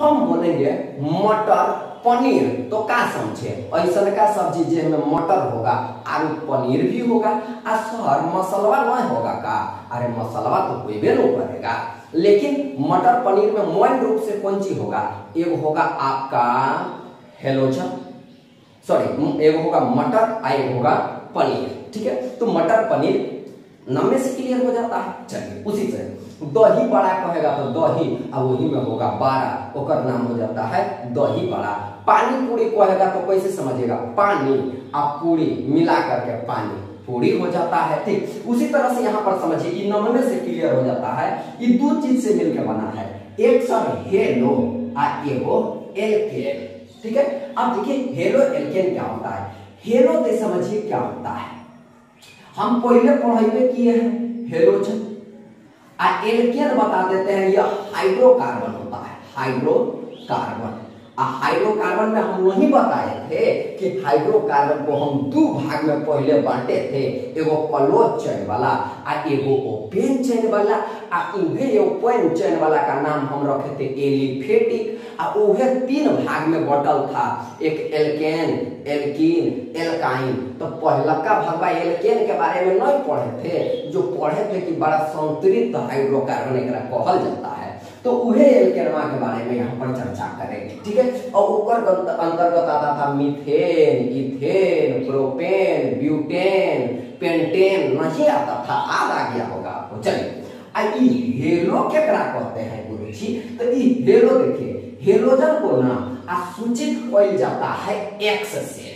हम बोलेंगे मटर पनीर तो का समझे ऐसा का सब्जी जिसमें मटर होगा आलू पनीर भी होगा आ सर मसलवा नहीं होगा का। अरे मसलवा तो कोई भी नहीं करेगा, लेकिन मटर पनीर में मूल रूप से कौन चीज होगा, एक होगा आपका हेलोजन, सॉरी एक होगा मटर और एक होगा पनीर। ठीक है, तो मटर पनीर नाम में से क्लियर हो जाता है। चलिए उसी से दही बड़ा कहेगा तो दही अब वही में होगा बारा, ओकर नाम हो जाता है दही बड़ा। पानी पूरी कहेगा तो कैसे समझिएगा, पानी और पूरी मिला करके पानी पूरी हो जाता है। ठीक उसी तरह से यहाँ पर समझिए कि नाम में से क्लियर हो जाता है, ये दो चीज से मिलकर बना है, एक सब हेलो और एगो एल्केन। ठीक है, अब देखिए हेलो एल्केन क्या होता है। हेलो तो समझिए क्या होता है, हम पहले पढ़ाई किए हैं हेलोजन, एल्केन बता देते हैं यह हाइड्रोकार्बन होता है, हाइड्रोकार्बन। हाइड्रोकार्बन में हम नहीं बताए थे कि हाइड्रोकार्बन को हम दो भाग में पहले बांटे थे, एगो क्लोज चेन वाला और एगो ओपन चेन वाला। इन्हें ओपन चेन वाला का नाम हम रखे थे एलिफेटिक, और वह तीन भाग में बटल था, एक एल्केन, एल्कीन, एल्काइन। तो पहला का भाग एल्केन के बारे में नहीं पढ़े थे, जो पढ़े थे कि बड़ा संतुलित हाइड्रोकार्बन एक कहल जाता है, तो उहे एल्केनवा के बारे में यहाँ पर चर्चा करेंगे। ठीक है, और ऊपर अंतर्गत आता था methane, ethane, propane, butane, pentane नहीं आता था, आज आ गया होगा आपको। चलिए हेलो केकरा कहते हैं गुरु जी, तो हेलो देखिए हेलोजन को ना सूचित किया जाता है एक्स से,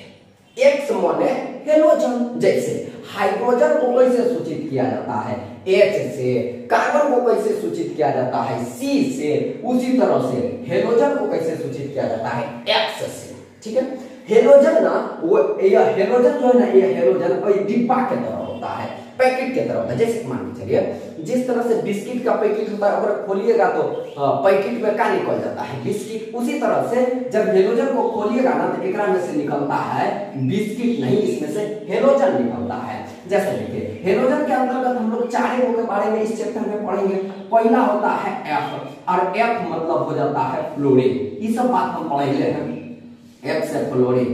एक्स माने हेलोजन। जैसे हाइड्रोजन को कैसे सूचित किया जाता है, H से, कार्बन को कैसे सूचित किया जाता है C से, उसी तरह से हेलोजन को कैसे सूचित किया जाता है X से। ठीक है, हेलोजन ना वो यह हेलोजन जो है ना, ये हेलोजन कोई डिब्बा के तरह होता है, पैकेट के तरह होता है। जैसे मान के चलिए जिस तरह से बिस्किट का पैकेट होता है, अगर खोलिएगा तो पैकेट में क्या निकल जाता है, बिस्किट। उसी तरह से जब हेलोजन को खोलिएगा ना तो एकरा में से निकलता है बिस्किट नहीं, इसमें से हेलोजन निकलता है। जैसे देखिए हेलोजन के अंतर्गत हम लोग चार के बारे में इस चैप्टर में पढ़ेंगे। पहला होता है F, और F मतलब हो जाता है फ्लोरीन, ये सब बात हम पढ़ेंगे हैं। F से फ्लोरीन।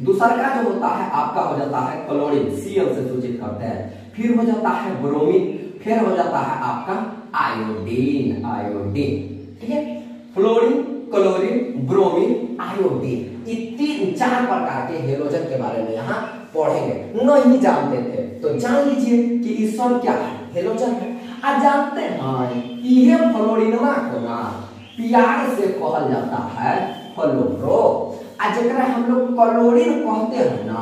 दूसरा का जो होता है आपका हो जाता है क्लोरीन, Cl से सूचित करते हैं। फिर हो जाता है ब्रोमीन, फिर हो जाता है आपका आयोडीन, आयोडीन। ठीक है, फ्लोरीन, क्लोरीन, ब्रोमीन, आयोडीन, ये तीन चार प्रकार के हेलोजन के बारे में यहाँ पढ़ेंगे। नहीं जानते थे तो जान लीजिए कि इस सब क्या है, हेलोजन है। आज जानते हैं ये फ्लोरीनवा को ना प्यार से कहल जाता है फ्लोरो, आज जरा हम लोग क्लोरीन कहते हैं ना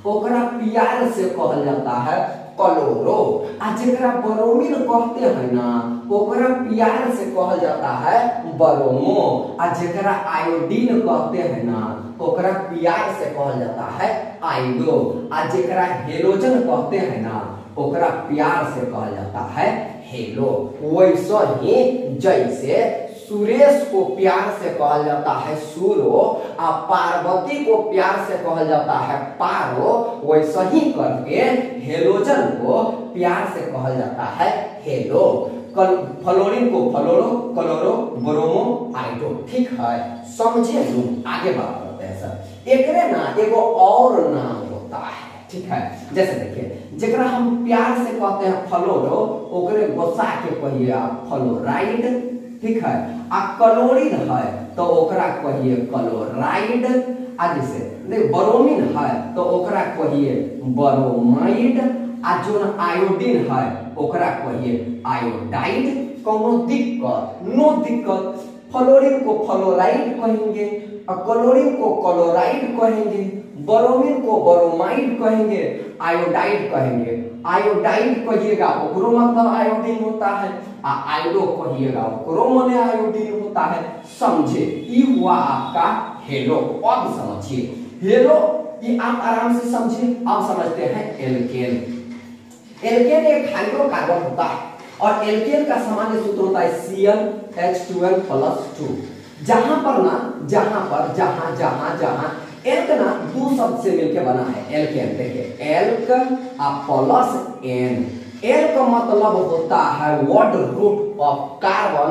ओकरा प्यार से कहल जाता है क्लोरो, आज जरा ब्रोमीन कहते हैं ना ओकरा प्यार से कहल जाता है ब्रोमो, आज जरा आयोडीन कहते हैं ना ओकरा प्यार से कहल जाता है आयोडो, आज जरा हेलोजन कहते हैं ना ओकरा प्यार से कहल जाता है हेलो। वैसा ही जैसे सुरेश को प्यार से कहल जाता है सूरो, और पार्वती को प्यार से कहल जाता है पारो, वैसा ही करके हेलोजन को प्यार से कहल जाता है हेलो। फ्लोरीन को फ्लोरो, क्लोरो, ब्रोमो, आयोडो। ठीक है, समझे लू, आगे बात करते हैं सर। एकरे ना एगो और नाम होता है। ठीक है, जैसे देखिए जरा हम प्यार से कहते हैं फ्लोरो, ओकरे गोसा के कहिए आप फ्लोराइड। ठीक है, आ क्लोरीन है तो ओकरा कहिए क्लोराइड। आ जैसे देख ब्रोमीन है तो ओकरा कहिए ब्रोमाइड, आ जो आयोडीन है ओकरा कहिए आयोडाइड। कोनो दिक्कत नो दिक्कत, फ्लोरीन को फ्लोराइड कहेंगे, क्लोरीन को क्लोराइड कहेंगे, ब्रोमीन को ब्रोमाइड कहेंगे, आयोडाइड कहेंगे। आयोडाइड कहिएगा ओकरो मतलब आयोडीन होता है, आयोडो कहिएगा ओकरो माने आयोडीन होता है। समझे, ये हुआ आपका हेलो। अब समझिए हेलो, ये आप आराम से समझिए। अब समझते हैं एल्केन। एल्केन एक हाइड्रोकार्बन होता है, और एल्केन का सामान्य सूत्र होता है CnH2n+2। जहां पर ना जहां एल्क ना दो शब्द से मिलकर बना है एल्केन। देखिए एल्क प्लस एन, एल्क मतलब होता है word root of carbon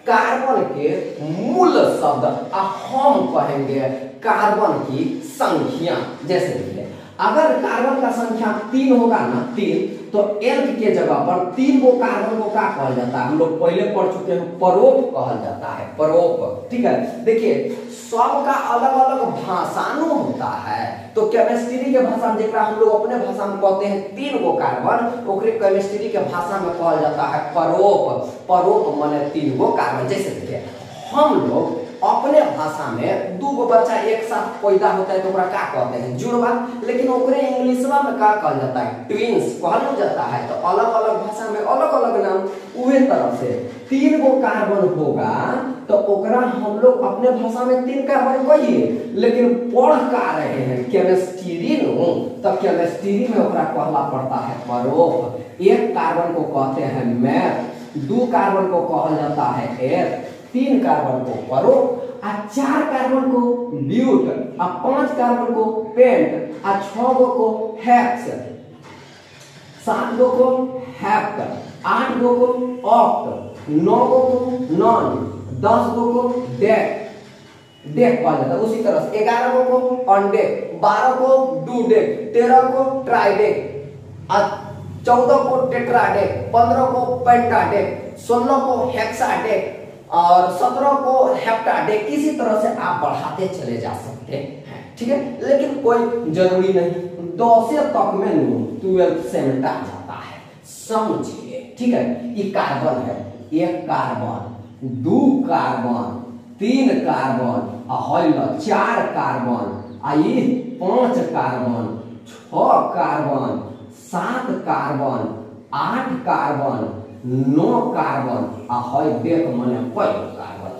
carbon के मूल शब्द हम कहेंगे कार्बन की संख्या। जैसे देखिए अगर कार्बन का संख्या 3 होगा ना 3, तो एल्क के जगह पर 3 को कार्बन को क्या कहल जाता है, हम लोग पहले पढ़ चुके हैं, परोप कहल जाता है, परोप। ठीक है, देखिए सबका अलग अलग भाषानु होता है। तो केमिस्ट्री के भाषा में जेकरा हम लोग अपने भाषा में कहते हैं 3 गो कार्बन, ओकरे केमिस्ट्री के भाषा में कहल जाता है परोप। परोप माने 3 गो कार्बन। जैसे देखिए हम लोग अपने भाषा में 2 गो बच्चा एक साथ पैदा होता है तो ओकरा क्या कहते हैं, जुड़वा। लेकिन ओकरे इंग्लिशवा में क्या कहल जाता है, ट्विंस कहल जाता है। तो अलग अलग भाषा में अलग अलग नाम। उहे तरह से 3 गो कार्बन होगा तो ओकरा हम लोग अपने भाषा में 3 कार्बन कहिए, लेकिन पढ़ का रहे हैं केमिस्ट्री नो, तो केमिस्ट्री में ओकरा कहला पड़ता है परोप। 1 कार्बन को कहते हैं मैथ, 2 कार्बन को कहल जाता है एर, 3 कार्बन को परोप, 4 कार्बन को ब्यूट, 5 कार्बन को पेंट, 6 गो को हेक्स, 7 गो को हेप्ट, 8 गो को ऑक्ट, 9 गो को नॉन, 10 गो को डेक डेक कहा जाता है। उसी तरह से 11 गो को अनडेक, 12 को डूडेक, 13 को ट्राइडेक, 14 को टेट्राडेक, 15 को पेंटाडेक, 16 को हेक्साडेक और 17 को हेप्टाडेक। इसी तरह से आप बढ़ाते चले जा सकते हैं। ठीक है, लेकिन कोई जरूरी नहीं, 10 तक में 12 से मिटा जाता है, समझिए। ठीक है, ये कार्बन है, 1 carbon, 2 carbon, 3 carbon, 4 carbon, 5 carbon, 6 carbon, 7 carbon, 8 carbon, 9 carbon, देख मने कार्बन,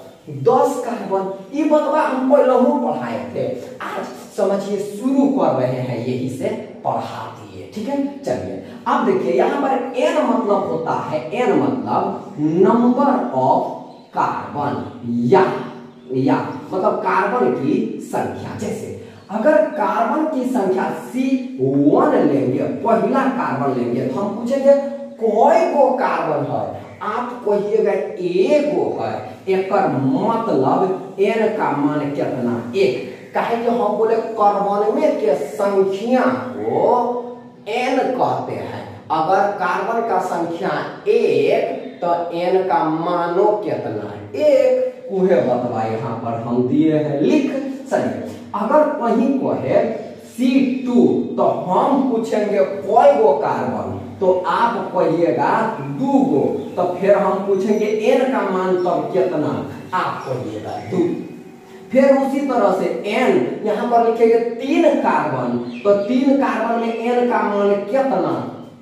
10 कार्बन। ये बतवा हम पहले पढ़ाए थे, आज समझिए शुरू कर रहे हैं यही से पढ़ा दिए। ठीक है, चलिए अब देखिए यहाँ पर n मतलब होता है, n मतलब नंबर ऑफ कार्बन, या मतलब कार्बन की संख्या। जैसे अगर कार्बन की संख्या C1 लेंगे, पहला कार्बन लेंगे, तो हम पूछेंगे कोई गो कार्बन है, आप कहिएगा 1 गो है। एक मतलब n का मान कितना, 1। कहे कि हम बोले कार्बन में के संख्या को n कहते हैं। अगर कार्बन का संख्या 1 तो n का मानो कितना, 1। उहे बतवा यहाँ पर हम दिए हैं, लिख। चलिए अगर कहीं को है C2 तो हम पूछेंगे कोई गो कार्बन, तो आप कहिएगा 2 गो। तो फिर हम पूछेंगे n का मान तब कितना, आप कहिएगा 2। फिर उसी तरह से n यहाँ पर लिखेंगे 3 कार्बन, तो 3 कार्बन में n का मान कितना,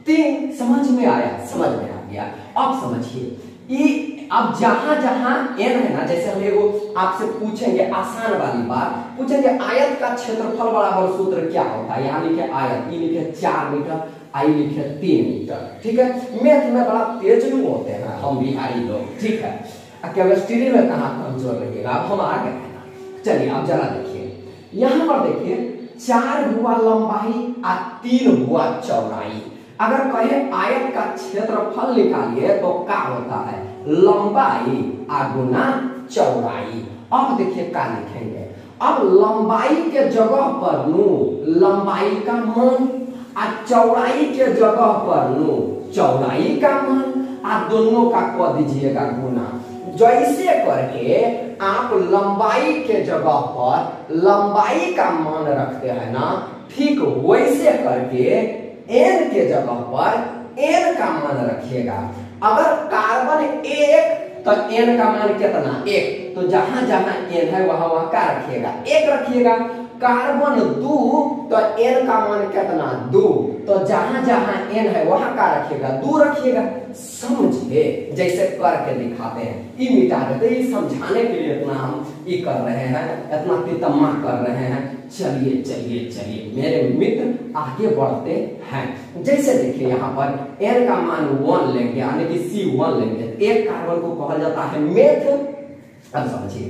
3। समझ में आया, समझ में आ गया। अब समझिए अब जहां जहां n है ना, जैसे हम एगो आपसे पूछेंगे आसान वाली बात, पूछेंगे आयत का क्षेत्रफल बराबर सूत्र क्या होता है। यहाँ लिखे आयत, ई लिखे 4 मीटर, आई लिखे 3 मीटर। ठीक है, मैथ में बड़ा तेज लोग होते हैं हम बिहारी लोग। ठीक है, केमिस्ट्री में कहाँ कमजोर रहिएगा, अब हम आ गए। चलिए अब जरा देखिए, यहाँ पर देखिए 4 हुआ लंबाई और 3 हुआ चौड़ाई। अगर कहे आयत का क्षेत्रफल निकालिए तो क्या होता है, लंबाई गुना चौड़ाई। अब देखिए क्या लिखेंगे, अब लंबाई के जगह पर लंबाई का मान, और चौड़ाई के जगह पर चौड़ाई का मान, और दोनों का कह दीजिएगा गुना। जैसे करके आप लंबाई के जगह पर लंबाई का मान रखते हैं ना, ठीक वैसे करके n के जगह पर n का मान रखिएगा। अगर कार्बन 1 तो n का मान कितना, 1। तो जहां जहां n है वहां वहां क्या रखिएगा, 1 रखिएगा। कार्बन 2 तो n का मान कितना, 2। तो जहां जहां n है वहां क्या रखिएगा, 2 रखिएगा। समझिए, जैसे करके दिखाते हैं, ये मिटा देते, ये समझाने के लिए इतना हम ये कर रहे हैं, इतना तितम्मा कर रहे हैं। चलिए चलिए चलिए मेरे मित्र आगे बढ़ते हैं। जैसे देखिए यहाँ पर n का मान 1 लेंगे, यानी कि C1 लेंगे, एक कार्बन को कहा जाता है मेथ। अब समझिए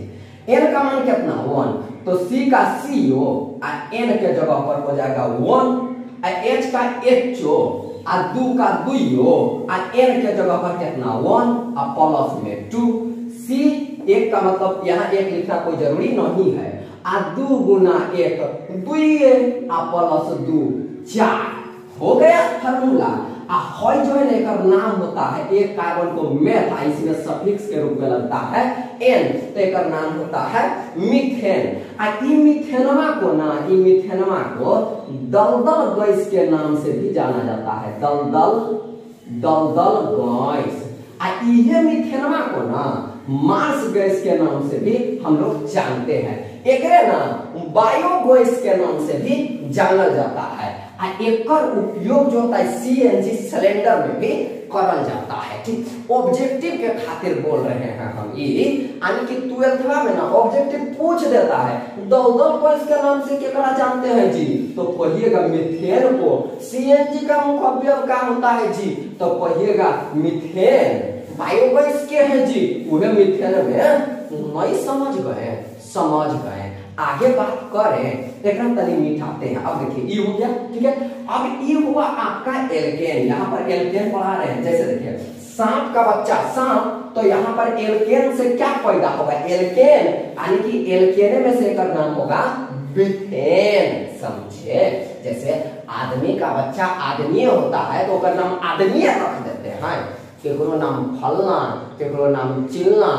n का मान कितना, 1। तो C का CO और n के जगह पर हो जाएगा 1, H का HO और 2 का 2 और n के जगह पर कितना 1 और प्लस में 2। सी एक का मतलब यहाँ एक लिखना कोई जरूरी नहीं है। आ 2 गुना 1 2 आ प्लस 2 4 हो गया फार्मूला। आ हॉय जो है ना नाम होता है, एक कार्बन को मेथ इसमें सफिक्स के रूप में लगता है एन, तो एक नाम होता है मीथेन। आ ई मीथेनवा को दलदल गैस के नाम से भी जाना जाता है, दलदल गैस। आ इहे मीथेनवा को ना मार्स गैस के नाम से भी हम लोग जानते हैं। एकरे ना बायोगैस के नाम से भी जाना जाता है। एकर उपयोग जो होता है सीएनजी सिलेंडर में भी करल जाता है। ठीक, ऑब्जेक्टिव के खातिर बोल रहे हैं हम ये, यानी कि 12वां में ना ऑब्जेक्टिव पूछ देता है दलदल गैस के नाम से केकरा जानते हैं जी, तो कहिएगा मीथेन को। सीएनजी का मुख्य अवयव क्या होता है जी, तो कहिएगा मीथेन। बायोगैस के है जी, वह मीथेन में नहीं समझ गए। आगे बात करें एकदम तनी मिटाते हैं। अब देखिए ई हो गया, ठीक है। अब ई हुआ आपका एल्केन, यहाँ पर एल्केन पढ़ा रहे हैं। जैसे देखिए सांप का बच्चा सांप, तो यहाँ पर एल्केन से क्या पैदा होगा, एल्केन, यानी कि एल्केन में से एक नाम होगा मीथेन, समझे। जैसे आदमी का बच्चा आदमी होता है तो उसका नाम आदमी रख देते हैं, केकरो नाम फलना, केकरो नाम चिलना,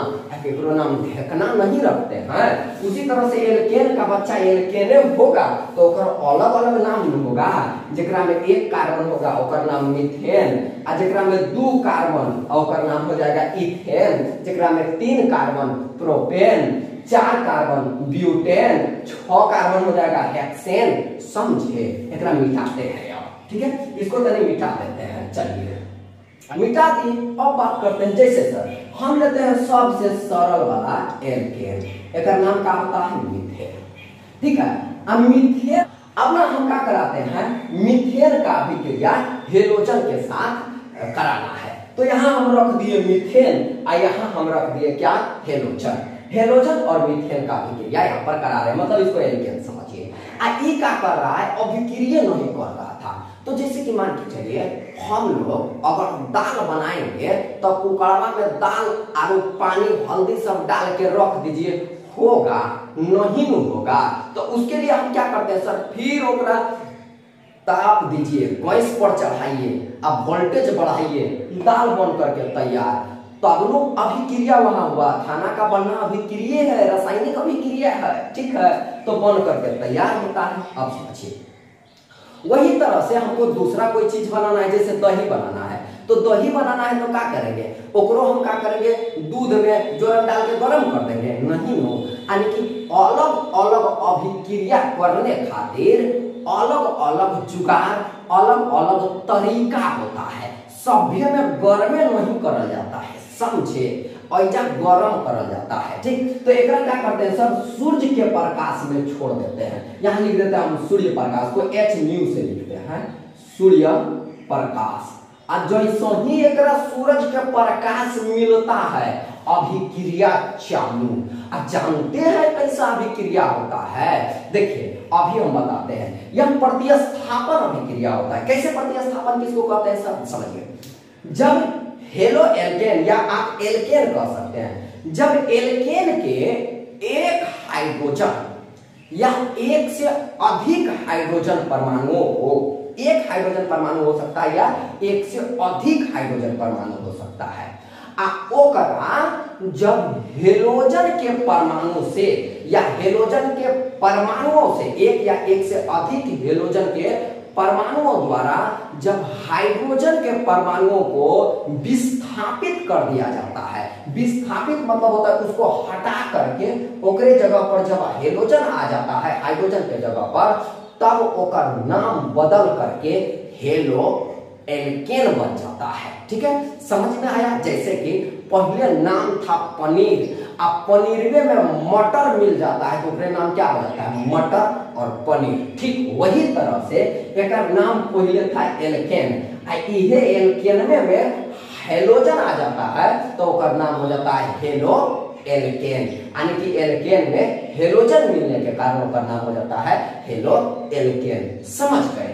केकरो नाम ढेकना नहीं रखते हैं। उसी तरह से एल्केन का बच्चा एल्केने होगा तो ओकर अलग अलग नाम होगा। जेकरा में एक कार्बन होगा ओकर नाम मीथेन, आ जेकरा में 2 कार्बन ओकर नाम हो जाएगा इथेन, जेकरा में 3 carbon propane, 4 carbon butane, 6 carbon हो जाएगा हेक्सेन, समझे। एकरा मिटाते हैं अब, ठीक है, इसको तनी मिटा देते हैं। चलिए मिटा दी। अब बात करते हैं, जैसे सर हम लेते हैं सबसे सरल वाला एल्केन, एक नाम क्या होता है मीथेन, ठीक है। अब मीथेन, अब ना हम क्या कराते हैं, मीथेन का अभिक्रिया हेलोजन के साथ कराना है। तो यहाँ हम रख दिए मीथेन, और यहाँ हम रख दिए क्या, हेलोजन और मीथेन का अभिक्रिया यहाँ पर करा रहे हैं, मतलब इसको एल्केन समझिए। ई क्या कर रहा है, अभिक्रिया नहीं कर रहा था। तो जैसे कि मान के चलिए हम लोग अगर दाल बनाएंगे तो कुकरवा में दाल आलू पानी हल्दी सब डाल के रख दीजिए, होगा नहीं होगा। तो उसके लिए हम क्या करते हैं सर, फिर ओकरा ताप दीजिए, गैस पर चढ़ाइए, अब वोल्टेज बढ़ाइए, दाल बन करके तैयार। तब लोग अभिक्रिया वहां हुआ, खाना का बनना अभिक्रिया है, रासायनिक अभिक्रिया है, ठीक है, तो बन करके तैयार होता है। अब समझिए वही तरह से हमको दूसरा कोई चीज बनाना है, जैसे दही बनाना है, तो दही बनाना है तो क्या करेंगे, ओकरो हम क्या करेंगे, दूध में जोरन डाल के गर्म कर देंगे, नहीं हो, यानी कि अलग अलग अभिक्रिया करने खातिर अलग अलग जुगाड़, अलग अलग तरीका होता है। सभ्य में गर्मे नहीं करल जाता है, समझे, ऐजा गरम करल जाता है, ठीक। तो एक क्या करते हैं सर, सूर्य के प्रकाश में छोड़ देते हैं, यहाँ लिख देते हैं हम सूर्य प्रकाश को h म्यू से लिखते हैं, सूर्य प्रकाश। और जैसे ही एक सूरज के प्रकाश मिलता है अभिक्रिया चालू। अब जानते हैं कैसा अभिक्रिया होता है, देखिए अभी हम बताते हैं। यह प्रतिस्थापन अभिक्रिया होता है। कैसे प्रतिस्थापन किसको कहते हैं सर, समझिए। जब हेलो एल्केन, या आप एल्केन कह सकते हैं, जब एल्केन के एक हाइड्रोजन या एक से अधिक हाइड्रोजन परमाणु हो, एक हाइड्रोजन परमाणु हो सकता है या एक से अधिक हाइड्रोजन परमाणु हो सकता है, जब हेलोजन के परमाणु से या हेलोजन के परमाणुओं से, एक या एक से अधिक हेलोजन के परमाणुओं द्वारा जब हाइड्रोजन के परमाणुओं को विस्थापित कर दिया जाता है, विस्थापित मतलब होता है उसको हटा करके ओकरे जगह पर जब हेलोजन आ जाता है हाइड्रोजन के जगह पर, तब ओकर नाम बदल करके हेलो एल्केन बन जाता है, ठीक है, समझ में आया। जैसे कि पहले नाम था पनीर, अब पनीरवे में मटर मिल जाता है तो उसका नाम क्या हो जाता है, मटर और पनीर, ठीक वही तरह से एक नाम पहले था एल्केन, इहे एल्केन में हेलोजन आ जाता है तो उसका नाम हो जाता है हेलो एल्केन, यानी कि एल्केन में हेलोजन मिलने के कारण उसका नाम हो जाता है हेलो एल्केन, समझ गए।